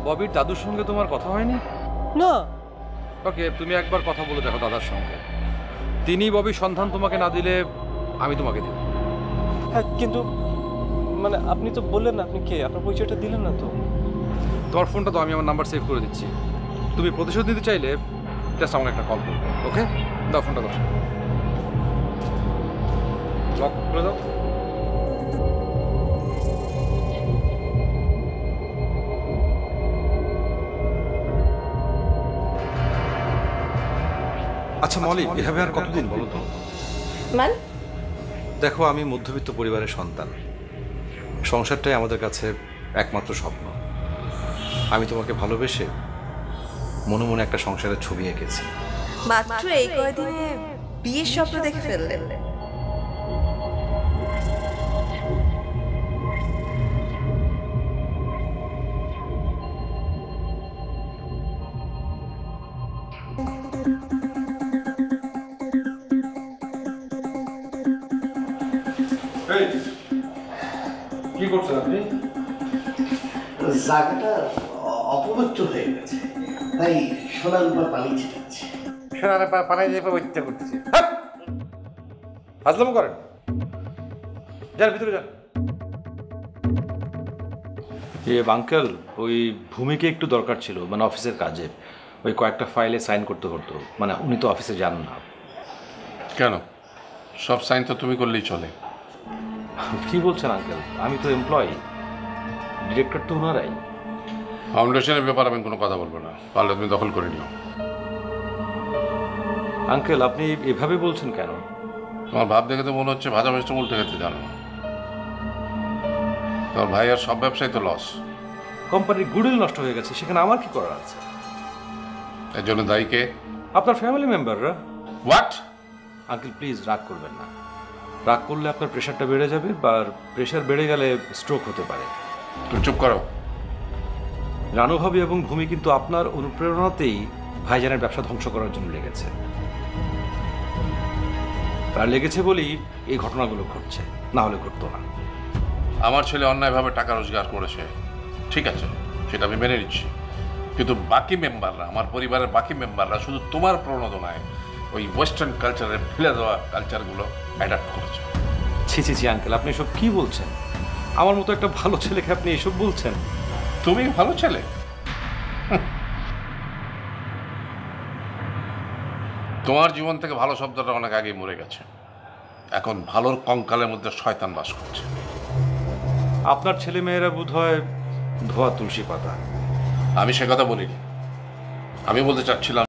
ববির দাদুর সঙ্গে তোমার কথা হয়নি? না। ওকে, তুমি একবার কথা বলে দেখো দাদার সঙ্গে। তিনি ববির সন্ধান তোমাকে না দিলে আমি তোমাকে দেব। হ্যাঁ, কিন্তু মানে আপনি তো বললেন না আপনি কে, আপনার পরিচয়টা দিলেন না তো। তোমার ফোনটা তো আমি আমার নাম্বার সেভ করে দিচ্ছি। তুমি প্রতিশোধ নিতে চাইলে জাস্ট আমাকে একটা কল করবে। ওকে, দাও ফোনটা, দাও। লক করে দাও। আচ্ছা মলি, এভাবে আর কতদিন বলো তো? মানে দেখো, আমি মধ্যবিত্ত পরিবারের সন্তান। সংসারটাই আমাদের কাছে একমাত্র স্বপ্ন। আমি তোমাকে ভালোবেসে মনে মনে একটা সংসারের ছবি এঁকেছি। মাত্র এই কয়দিনে বিয়ের স্বপ্ন দেখে ফেললেন? কি করছেন আপনি? জায়গাটা অপবিত্র হয়ে গেছে, তাই সোনার উপর পানি ছিটাচ্ছি। সোনার পানি দিয়ে ইচ্ছা করতেছি। ফাজলামো করেন, যান ভিতরে যান। আঙ্কেল, ওই ভূমিকে একটু দরকার ছিল, মানে অফিসের কাজে। ওই কয়েকটা ফাইলে সাইন করতে হতো, মানে উনি তো অফিসে যান না। কেন? সব সাইন তো তুমি করলেই চলে। কি বলছেন আঙ্কেল? আমি তো এমপ্লয়ি, ডিরেক্টর তো ওনারাই। ফাউন্ডেশনের ব্যাপার আমি কোনো কথা বলবো না, পারলে তুমি দখল করে নিও। আঙ্কেল, আপনি এভাবে বলছেন কেন? তোমার ভাব দেখে তো মনে হচ্ছে ভাজা মিষ্টি উল্টে খেতে জানো। তোমার ভাই আর সব ব্যবসায় তো লস। কোম্পানির গুডউইল নষ্ট হয়ে গেছে, সেখানে আমার কি করার আছে? এর জন্য দায়ী কে? আপনার ফ্যামিলি মেম্বাররা। হোয়াট? আঙ্কেল প্লিজ রাগ করবেন না। রাগ করলে আপনার প্রেশারটা বেড়ে যাবে, বা প্রেশার বেড়ে গেলে স্ট্রোক হতে পারে। তুমি চুপ করো। রানু ভাবি এবং ভূমি কিন্তু আপনার অনুপ্রেরণাতেই ভাইজানের ব্যবসা ধ্বংস করার জন্য লেগেছে। আর লেগেছে বলেই এই ঘটনাগুলো ঘটছে, না হলে ঘটতো না। আমার ছেলে অন্যায়ভাবে টাকা রোজগার করেছে, ঠিক আছে, সেটা আমি মেনে নিচ্ছি। কিন্তু বাকি মেম্বাররা, আমার পরিবারের বাকি মেম্বাররা শুধু তোমার প্রণোদনায় ওই ওয়েস্টার্ন কালচারের ফেলে দেওয়া কালচারগুলো অ্যাডাপ্ট করেছে। ছি ছি ছি আঙ্কেল, আপনি এসব কি বলছেন? আমার মতো একটা ভালো ছেলেকে আপনি এসব বলছেন? তুমি ভালো ছেলে? তোমার জীবন থেকে ভালো শব্দটা অনেক আগেই মরে গেছে। এখন ভালোর কঙ্কালের মধ্যে শয়তান বাস করছে। আপনার ছেলে মেয়েরা বোধ হয় ধোয়া তুলসী পাতা। আমি সে কথা বলিনি। আমি বলতে চাচ্ছিলাম